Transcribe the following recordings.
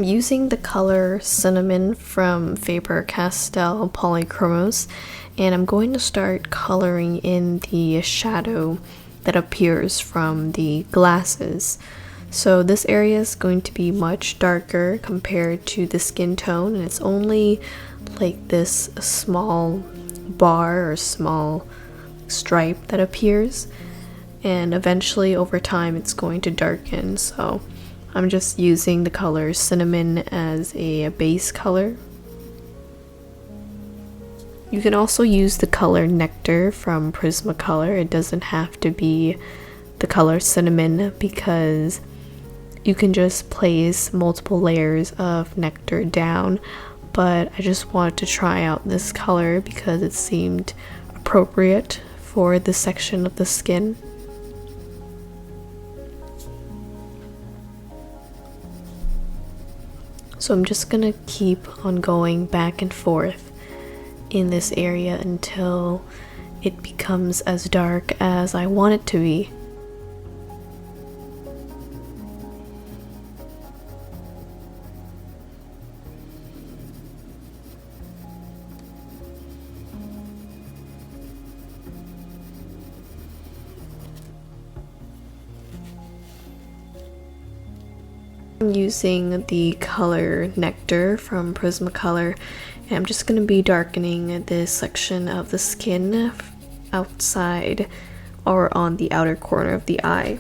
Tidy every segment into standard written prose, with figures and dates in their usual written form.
I'm using the color Cinnamon from Faber Castell Polychromos, and I'm going to start coloring in the shadow that appears from the glasses. So this area is going to be much darker compared to the skin tone, and it's only like this small bar or small stripe that appears, and eventually over time it's going to darken. So I'm just using the color Cinnamon as a base color. You can also use the color Nectar from Prismacolor. It doesn't have to be the color Cinnamon because you can just place multiple layers of nectar down, but I just wanted to try out this color because it seemed appropriate for this section of the skin. So I'm just gonna keep on going back and forth in this area until it becomes as dark as I want it to be. I'm using the color Nectar from Prismacolor, and I'm just going to be darkening this section of the skin outside or on the outer corner of the eye.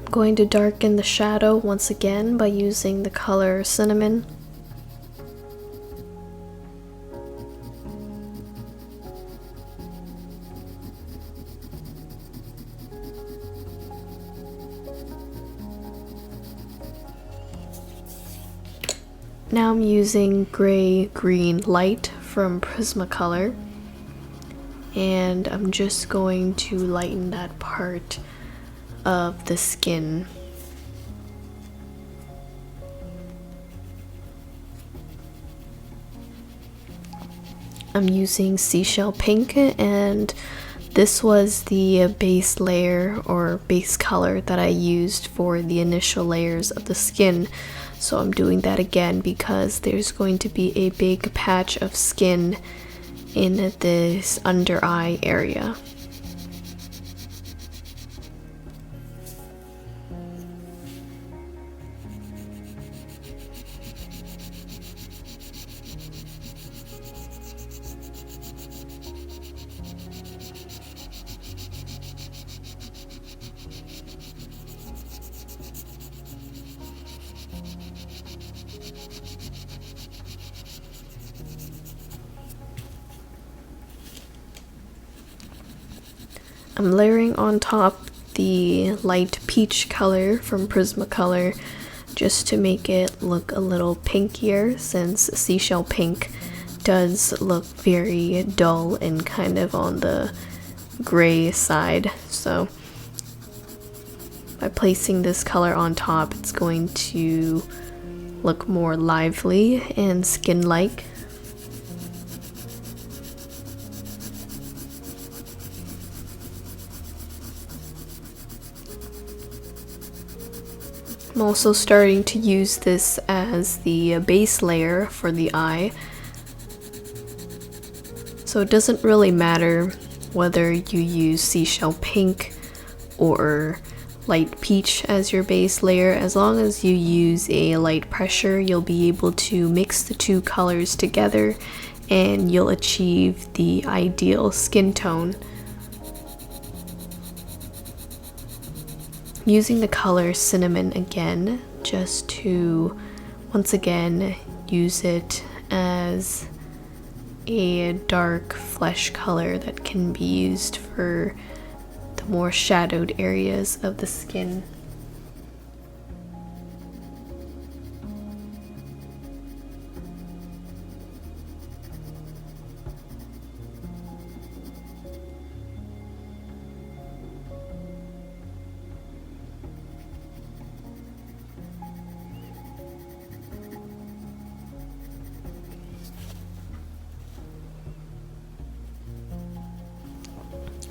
I'm going to darken the shadow once again by using the color Cinnamon. Now I'm using Gray Green Light from Prismacolor, and I'm just going to lighten that part of the skin. I'm using Seashell Pink, and this was the base layer or base color that I used for the initial layers of the skin. So I'm doing that again because there's going to be a big patch of skin in this under eye area. I'm layering on top the light peach color from Prismacolor just to make it look a little pinkier, since Seashell Pink does look very dull and kind of on the gray side. So by placing this color on top, it's going to look more lively and skin-like. I'm also starting to use this as the base layer for the eye. So it doesn't really matter whether you use seashell pink or light peach as your base layer. As long as you use a light pressure, you'll be able to mix the two colors together and you'll achieve the ideal skin tone. Using the color cinnamon again, just to once again use it as a dark flesh color that can be used for the more shadowed areas of the skin.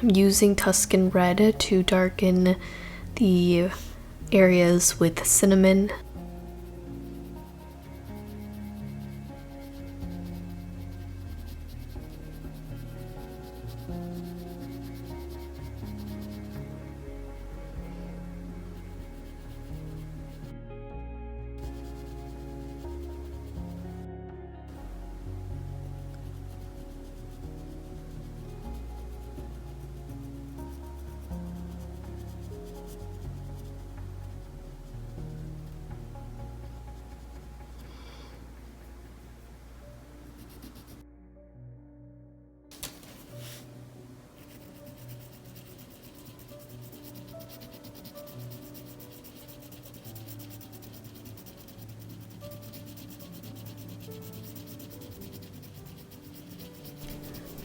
I'm using Tuscan Red to darken the areas with cinnamon.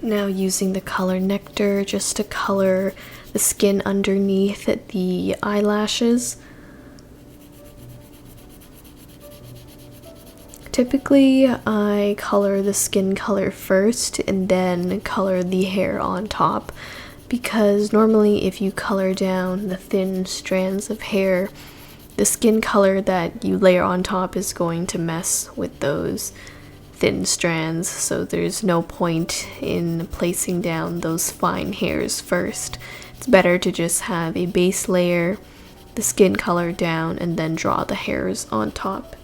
Now using the color Nectar just to color the skin underneath the eyelashes. Typically, I color the skin color first and then color the hair on top, because normally if you color down the thin strands of hair, the skin color that you layer on top is going to mess with those thin strands, so there's no point in placing down those fine hairs first. It's better to just have a base layer, the skin color down, and then draw the hairs on top.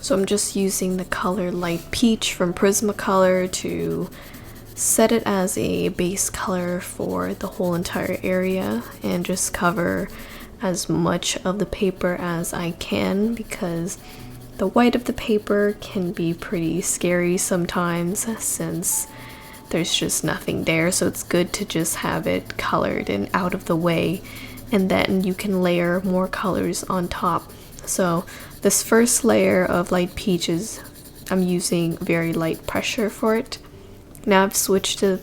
So I'm just using the color Light Peach from Prismacolor to set it as a base color for the whole entire area and just cover as much of the paper as I can, because the white of the paper can be pretty scary sometimes since there's just nothing there. So it's good to just have it colored and out of the way, and then you can layer more colors on top. So this first layer of light peach is, I'm using very light pressure for it. Now I've switched to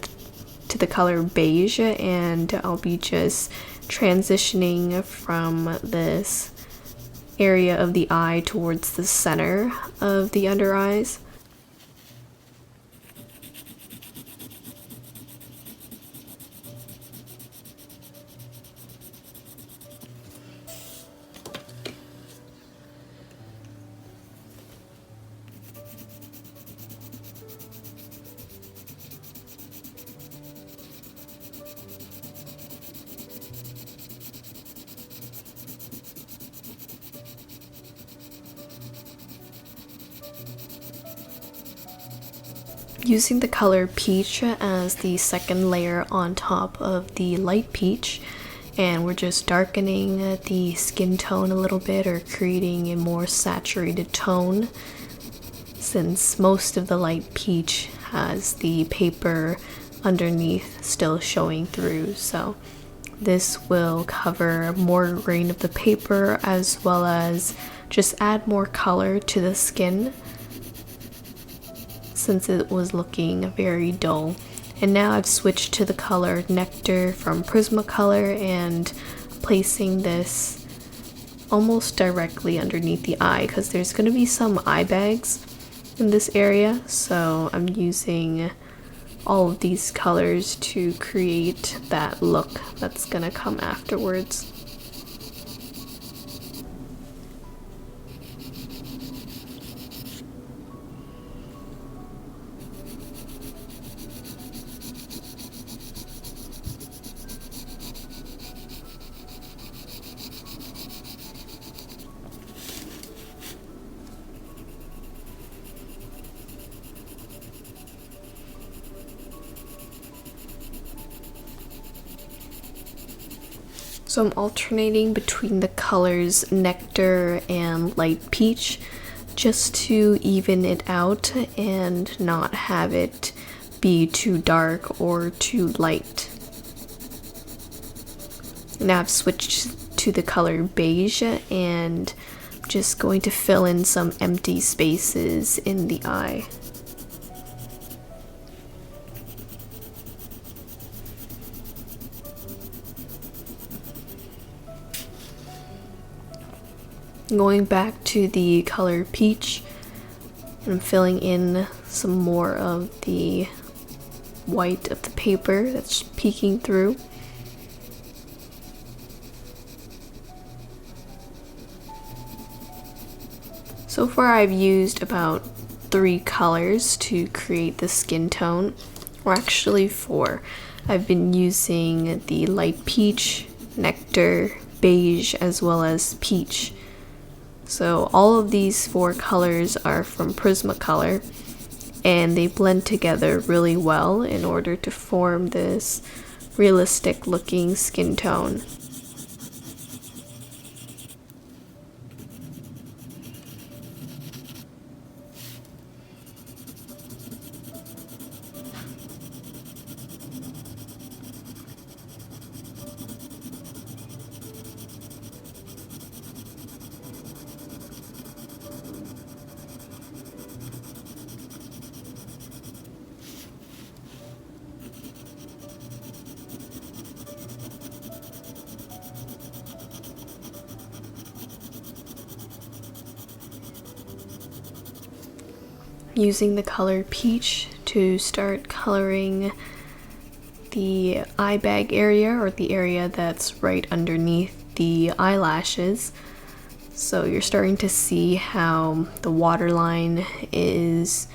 the color beige, and I'll be just transitioning from this area of the eye towards the center of the under eyes. Using the color peach as the second layer on top of the light peach, and we're just darkening the skin tone a little bit, or creating a more saturated tone, since most of the light peach has the paper underneath still showing through. So this will cover more grain of the paper, as well as just add more color to the skin, since it was looking very dull. And now I've switched to the color Nectar from Prismacolor and placing this almost directly underneath the eye, because there's going to be some eye bags in this area, so I'm using all of these colors to create that look that's going to come afterwards. So I'm alternating between the colors Nectar and Light Peach, just to even it out and not have it be too dark or too light. Now I've switched to the color Beige, and I'm just going to fill in some empty spaces in the eye. Going back to the color Peach, I'm filling in some more of the white of the paper that's peeking through. So far I've used about 3 colors to create the skin tone, or actually 4. I've been using the light peach, nectar, beige, as well as peach. So all of these 4 colors are from Prismacolor, and they blend together really well in order to form this realistic looking skin tone. Using the color Peach to start coloring the eye bag area, or the area that's right underneath the eyelashes. So you're starting to see how the waterline is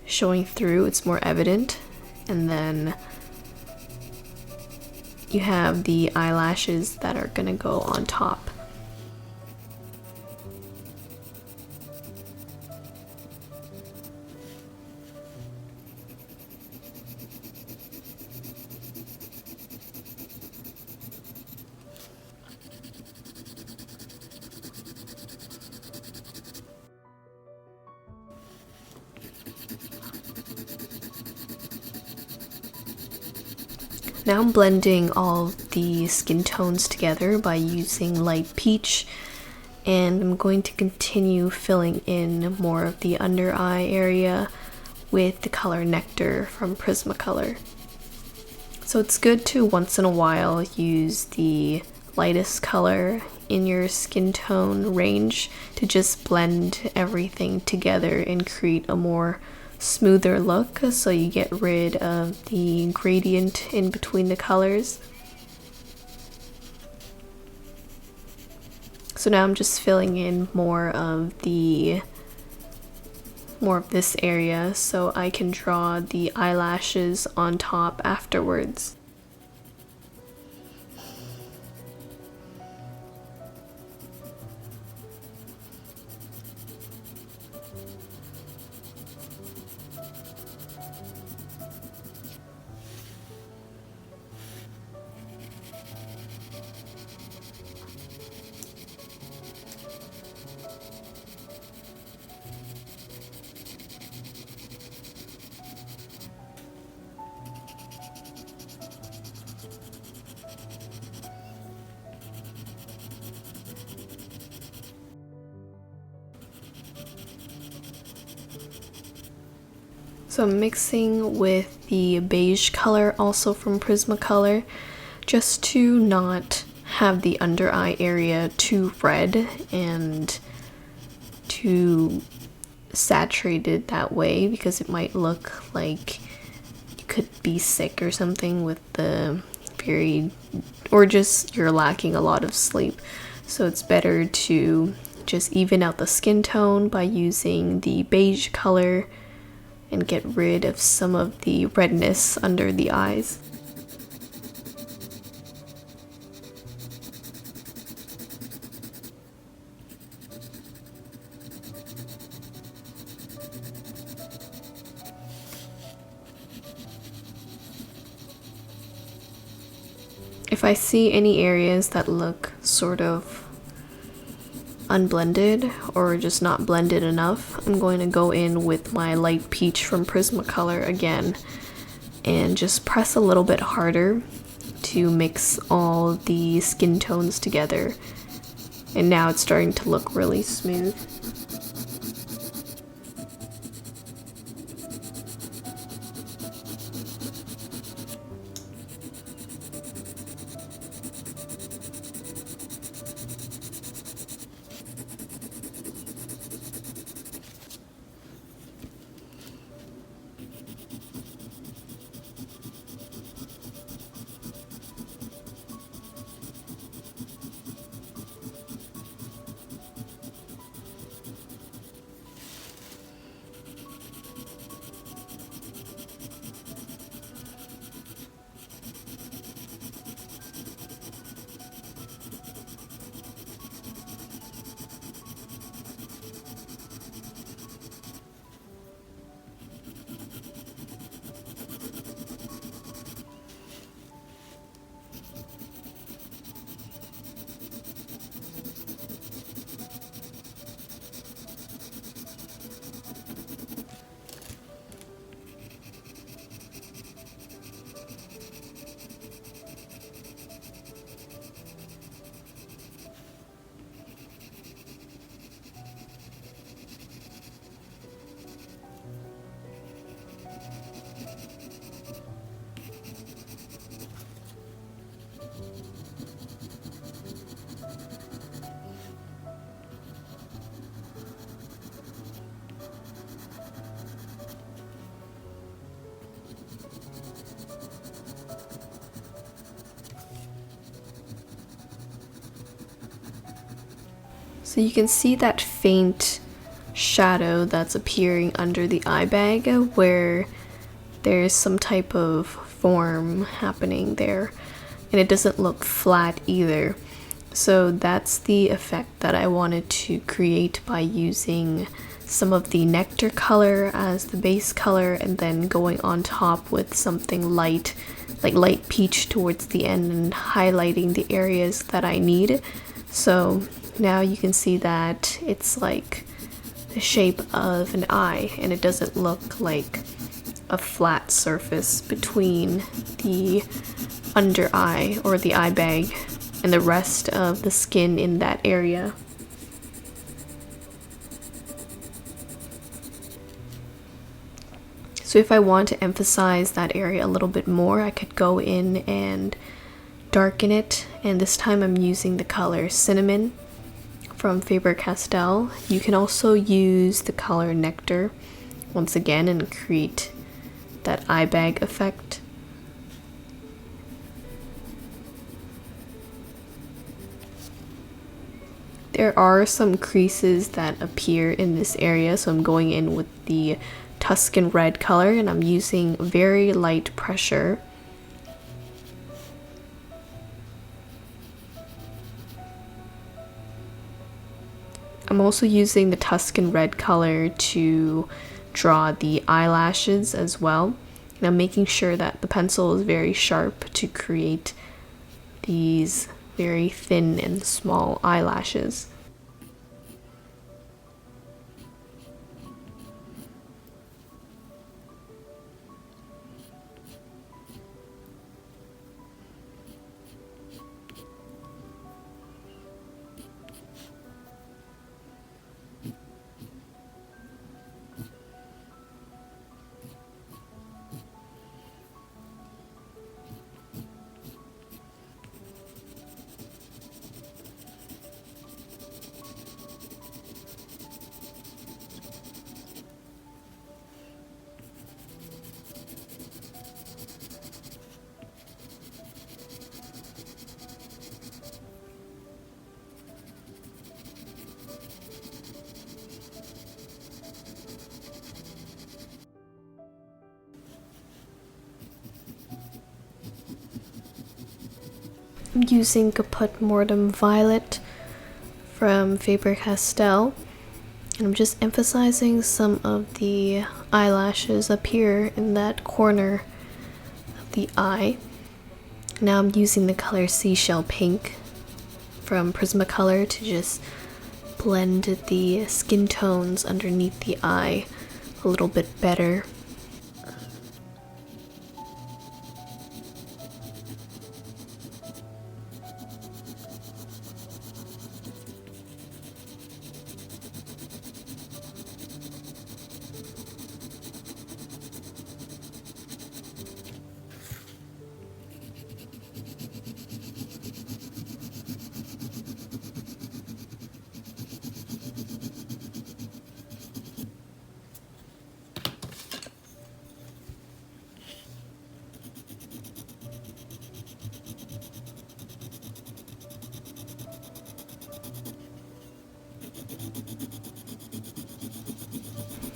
showing through, it's more evident, and then you have the eyelashes that are gonna go on top. Now I'm blending all the skin tones together by using light peach, and I'm going to continue filling in more of the under eye area with the color Nectar from Prismacolor. So it's good to once in a while use the lightest color in your skin tone range to just blend everything together and create a more smoother look, so you get rid of the gradient in between the colors. So now I'm just filling in more of this area so I can draw the eyelashes on top afterwards. So I'm mixing with the beige color, also from Prismacolor, just to not have the under eye area too red and too saturated that way, because it might look like you could be sick or something with the or just you're lacking a lot of sleep. So it's better to just even out the skin tone by using the beige color and get rid of some of the redness under the eyes. If I see any areas that look sort of unblended or just not blended enough, I'm going to go in with my light peach from Prismacolor again and just press a little bit harder to mix all the skin tones together. And now it's starting to look really smooth. So you can see that faint shadow that's appearing under the eye bag where there's some type of form happening there, and it doesn't look flat either. So that's the effect that I wanted to create by using some of the Nectar color as the base color and then going on top with something light, like light peach towards the end, and highlighting the areas that I need. So now you can see that it's like the shape of an eye, and it doesn't look like a flat surface between the under eye or the eye bag and the rest of the skin in that area. So if I want to emphasize that area a little bit more, I could go in and darken it, and this time I'm using the color Cinnamon from Faber-Castell. You can also use the color Nectar once again and create that eye bag effect. There are some creases that appear in this area, so I'm going in with the Tuscan red color and I'm using very light pressure. I'm also using the Tuscan red color to draw the eyelashes as well. And I'm making sure that the pencil is very sharp to create these very thin and small eyelashes. I'm using Caput Mortem Violet from Faber-Castell, and I'm just emphasizing some of the eyelashes up here in that corner of the eye. Now I'm using the color Seashell Pink from Prismacolor to just blend the skin tones underneath the eye a little bit better.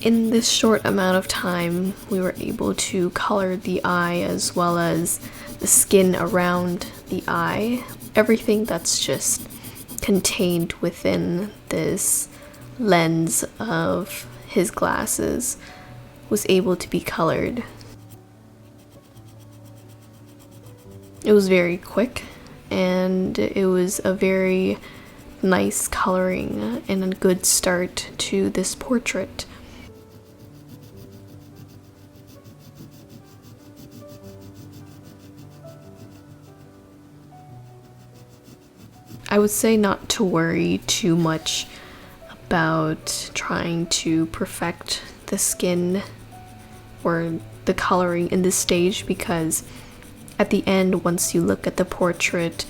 In this short amount of time, we were able to color the eye as well as the skin around the eye. Everything that's just contained within this lens of his glasses was able to be colored. It was very quick and it was a very nice coloring and a good start to this portrait. I would say not to worry too much about trying to perfect the skin or the coloring in this stage, because at the end, once you look at the portrait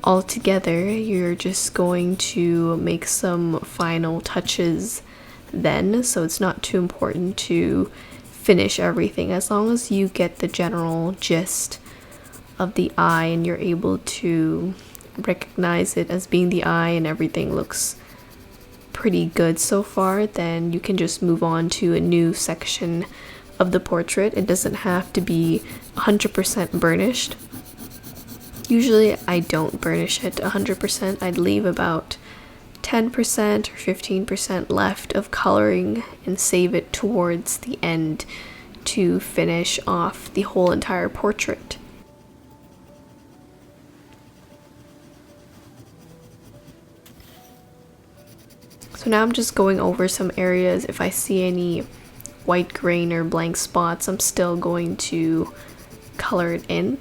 all together, you're just going to make some final touches then, so it's not too important to finish everything. As long as you get the general gist of the eye and you're able to recognize it as being the eye and everything looks pretty good so far, then you can just move on to a new section of the portrait. It doesn't have to be 100% burnished. Usually I don't burnish it 100%. I'd leave about 10% or 15% left of coloring and save it towards the end to finish off the whole entire portrait. So now I'm just going over some areas if I see any white grain or blank spots, I'm still going to color it in.